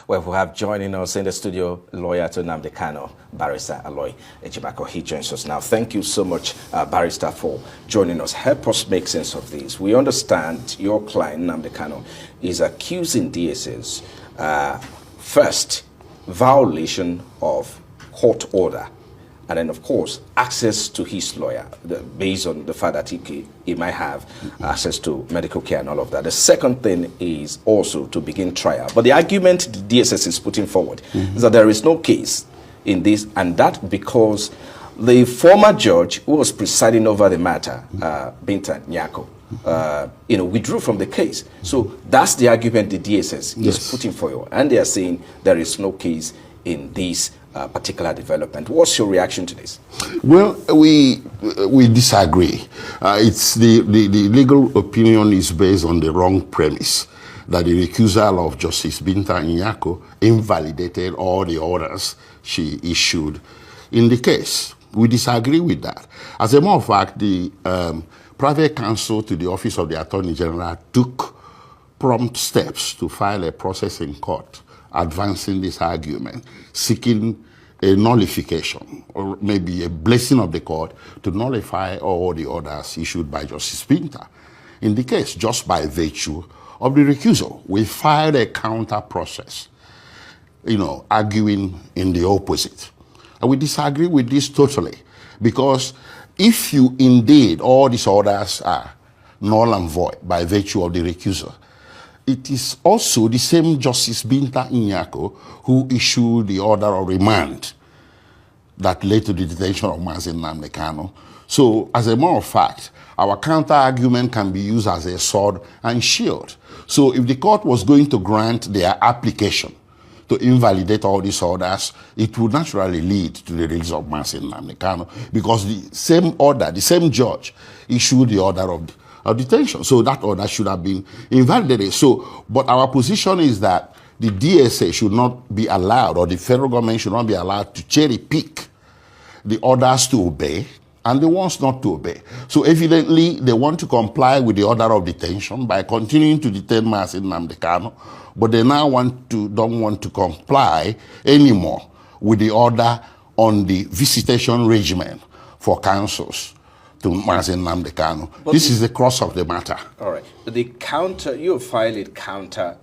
where we have joining us in the studio lawyer to NNAMDI KANU, Barrister Aloy Ejibako. He joins us now. Thank you so much, Barrister, for joining us. Help us make sense of this. We understand your client, NNAMDI KANU, is accusing DSS, first, violation of court order, and then, of course, access to his lawyer, based on the fact that he might have access to medical care and all of that. The second thing is also to begin trial. But the argument the DSS is putting forward is that there is no case in this, and that because the former judge who was presiding over the matter, Binta Nyako, withdrew from the case. So that's the argument the DSS is putting forward, and they are saying there is no case in this particular development. What's your reaction to this? Well, we disagree. It's the legal opinion is based on the wrong premise that the recusal of Justice Binta Nyako invalidated all the orders she issued in the case. We disagree with that. As a matter of fact, the private counsel to the Office of the Attorney General took prompt steps to file a process in court advancing this argument, seeking a nullification or maybe a blessing of the court to nullify all the orders issued by Justice Binta. In the case, just by virtue of the recusal, we filed a counter process, arguing in the opposite. And we disagree with this totally, because if you indeed, all these orders are null and void by virtue of the recusal, it is also the same Justice Binta Nyako who issued the order of remand that led to the detention of MAZI NNAMDI KANU. So, as a matter of fact, our counter-argument can be used as a sword and shield. So, if the court was going to grant their application to invalidate all these orders, it would naturally lead to the release of MAZI NNAMDI KANU, because the same order, the same judge issued the order of detention. So that order should have been invalidated. So, but our position is that the DSA should not be allowed, or the federal government should not be allowed to cherry pick the orders to obey and the ones not to obey. So evidently, they want to comply with the order of detention by continuing to detain MAZI NNAMDI KANU, but they now don't want to comply anymore with the order on the visitation regimen for counsels to MAZI NNAMDI KANU. This is the crux of the matter. All right. The counter, you filed it counter,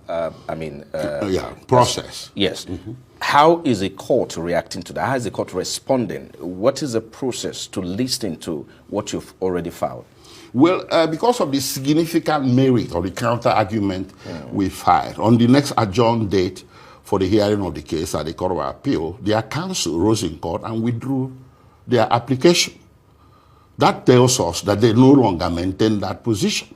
process. Yes. How is the court reacting to that? How is the court responding? What is the process to listen to what you've already filed? Well, because of the significant merit of the counter argument we filed, on the next adjourned date for the hearing of the case at the Court of Appeal, their counsel rose in court and withdrew their application. That tells us that they no longer maintain that position.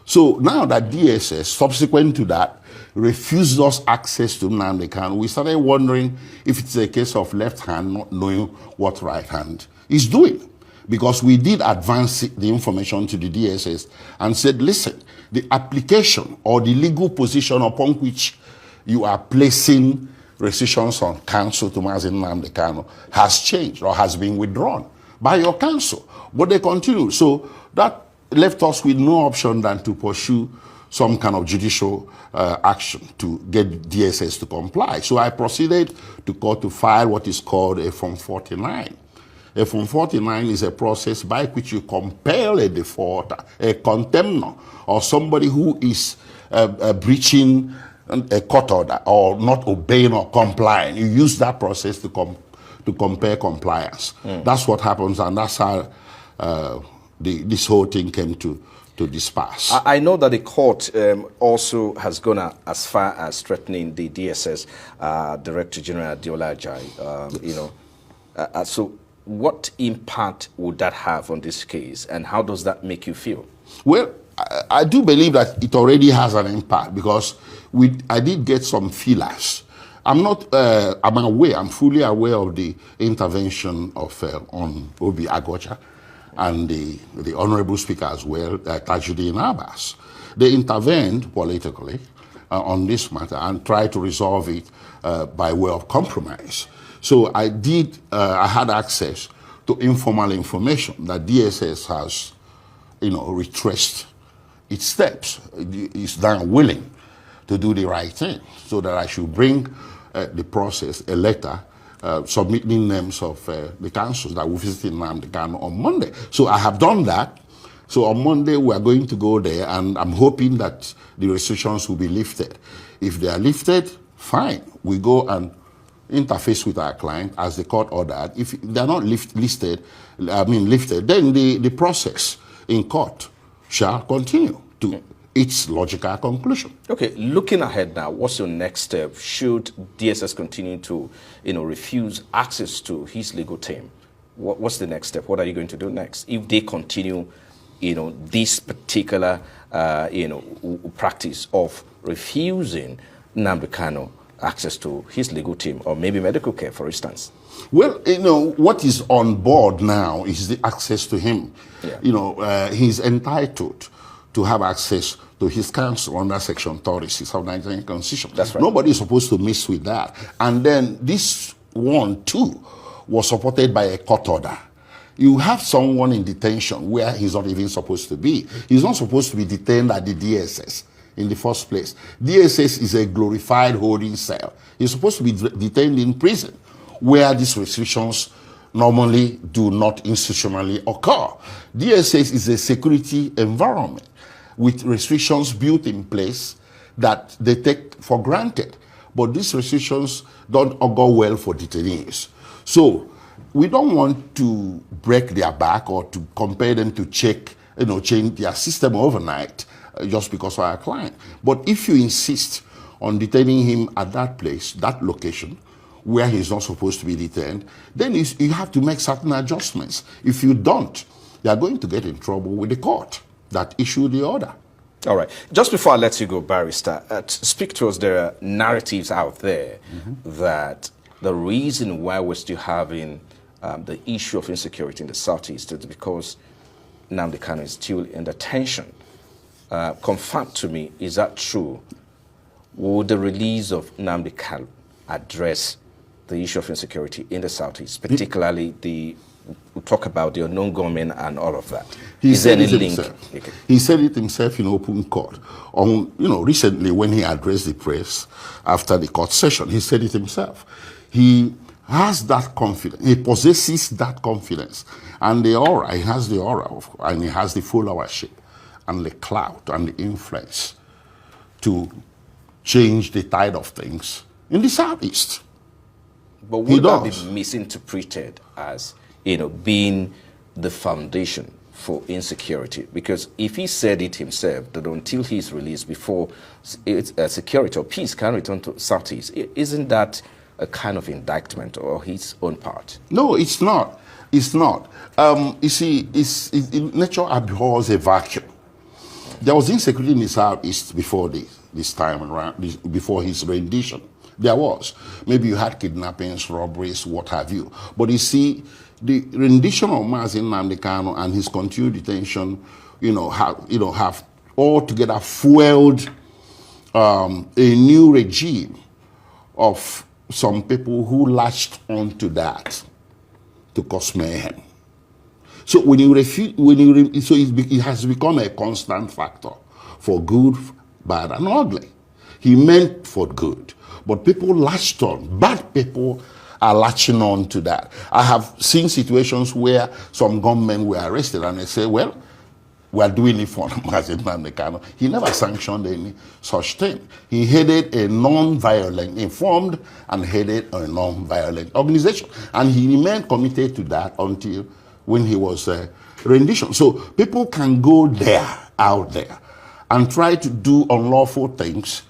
So now that DSS, subsequent to that, refused us access to NNAMDI KANU, we started wondering if it's a case of left hand not knowing what right hand is doing. Because we did advance the information to the DSS and said, listen, the application or the legal position upon which you are placing rescissions on counsel to MAZI NNAMDI KANU has changed or has been withdrawn by your counsel. But they continue. So that left us with no option than to pursue some kind of judicial action to get DSS to comply. So I proceeded to court to file what is called a Form 49. A Form 49 is a process by which you compel a defaulter, a contemnor, or somebody who is breaching a court order or not obeying or complying. You use that process to compare compliance. That's what happens, and that's how this whole thing came to this pass. I know that the court also has gone as far as threatening the DSS Director General Diola Ajayi. So what impact would that have on this case, and how does that make you feel? Well, I do believe that it already has an impact, because I did get some feelers. I'm fully aware of the intervention of on Obi Agocha and the Honorable Speaker as well, Tajuddin Abbas. They intervened politically on this matter and tried to resolve it by way of compromise. So I had access to informal information that DSS has, retraced its steps. It's now willing to do the right thing, so that I should bring the process, a letter submitting names of the councils that will visit Nnamdi Kanu on Monday. So I have done that. So on Monday, we are going to go there, and I'm hoping that the restrictions will be lifted. If they are lifted, fine. We go and interface with our client as the court ordered. If they are not lifted, then the process in court shall continue to its logical conclusion. Okay, looking ahead now, what's your next step? Should DSS continue to, refuse access to his legal team? What's the next step? What are you going to do next if they continue, this particular, practice of refusing Nnamdi Kanu access to his legal team, or maybe medical care, for instance? Well, what is on board now is the access to him. Yeah. He's entitled to have access to his counsel under Section 36 of the Nigerian Constitution. That's right. Nobody is supposed to mess with that. And then this one, too, was supported by a court order. You have someone in detention where he's not even supposed to be. He's not supposed to be detained at the DSS in the first place. DSS is a glorified holding cell. He's supposed to be detained in prison, where these restrictions normally do not institutionally occur. DSS is a security environment with restrictions built in place that they take for granted. But these restrictions don't augur well for detainees. So we don't want to break their back or to compel them to change their system overnight just because of our client. But if you insist on detaining him at that place, that location, where he's not supposed to be detained, then you have to make certain adjustments. If you don't, you are going to get in trouble with the court that issued the order. All right. Just before I let you go, Barrister, speak to us. There are narratives out there that the reason why we're still having the issue of insecurity in the Southeast is because Nnamdi Kanu is still in detention. Confirm to me, is that true? Would the release of Nnamdi Kanu address the issue of insecurity in the Southeast, particularly we talk about the unknown gunmen and all of that? He Is there said any it link? himself. Okay. He said it himself in open court. Recently when he addressed the press after the court session, he said it himself. He has that confidence. He possesses that confidence. And the aura, he has the aura, and he has the followership and the clout and the influence to change the tide of things in the Southeast. But would that be misinterpreted as, being the foundation for insecurity? Because if he said it himself, that until he's released, before security or peace can return to Southeast, isn't that a kind of indictment or his own part? No, it's not. It's not. You see, nature abhors a vacuum. There was insecurity in the Southeast before this time around, before his rendition. There was. Maybe you had kidnappings, robberies, what have you. But you see, the rendition of MAZI NNAMDI KANU and his continued detention, have altogether fueled a new regime of some people who latched onto that to cause mayhem. So when you refuse, it has become a constant factor for good, bad, and ugly. He meant for good, but people latched on. Bad people are latching on to that. I have seen situations where some gunmen were arrested and they say, well, we are doing it for MAZI NNAMDI KANU. He never sanctioned any such thing. He headed a non-violent, informed and headed a non-violent organization. And he remained committed to that until when he was rendition. So people can go out there, and try to do unlawful things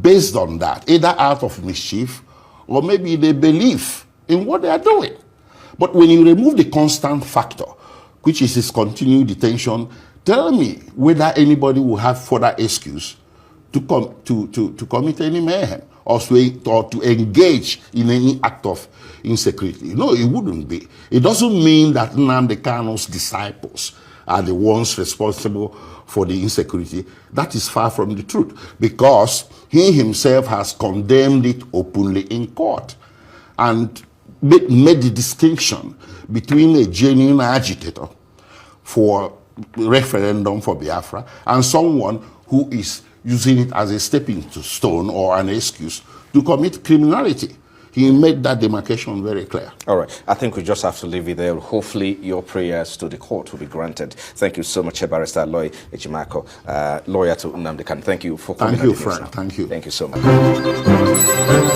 based on that, either out of mischief or maybe they believe in what they are doing. But when you remove the constant factor, which is his continued detention, tell me whether anybody will have further excuse to commit any mayhem or to engage in any act of insecurity. No, it wouldn't be. It doesn't mean that Nnamdi Kanu's disciples are the ones responsible for the insecurity. That is far from the truth, because he himself has condemned it openly in court and made the distinction between a genuine agitator for referendum for Biafra and someone who is using it as a stepping stone or an excuse to commit criminality. He made that demarcation very clear. All right. I think we just have to leave it there. Hopefully, your prayers to the court will be granted. Thank you so much, Barrister Aloy Ejimakor, lawyer to Nnamdi Kanu. Thank you for coming. Thank you, Frank. Thank you. Thank you so much.